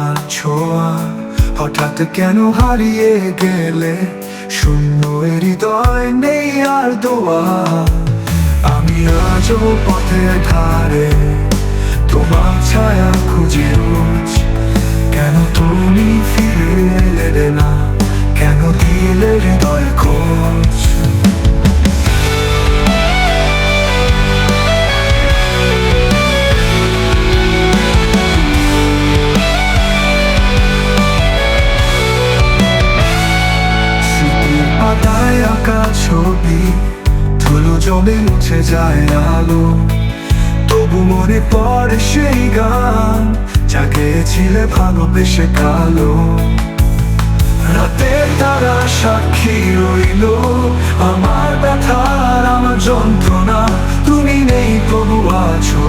তোমার ছোঁয়া হঠাৎ কেন হারিয়ে গেলে, শূন্য হৃদয় নেই আর দোয়া। আমি আজও পথের ধারে তোমার ছায়া খুঁজি রোজ, কেন তুমি ফিরে এলে না, কেন দিলে হৃদয় খোঁজ। পাতায় আঁকা ছবি ধুলো জমে মুছে যায় আলো, তবু মনে পড়ে সেই গান যা গেয়েছিলে ভালোবেসে কালো। রাতের তারা সাক্ষী রইল আমার ব্যথার, আমার যন্ত্রণা। তুমি নেই তবু আছো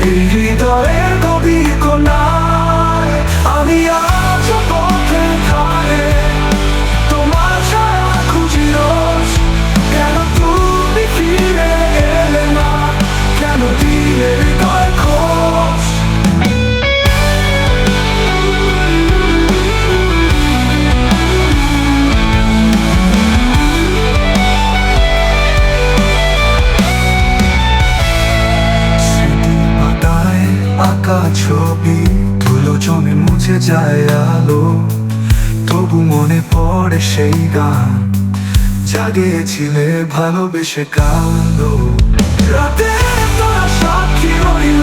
এই হৃদয়ের গভীর কোণায়। আমি আজ পথের ধারে তোমার ছায়া খুঁজি রোজ, কেন তুমি ফিরে এলে না, কেন দিলে হৃদয় খোঁজ। আঁকা ছবি ধুলো জমে মুছে যায় আলো, তবু মনে পড়ে সেই গান যা গেয়েছিলে ভালোবেসে কালো। রাতে তারা সাক্ষী রইল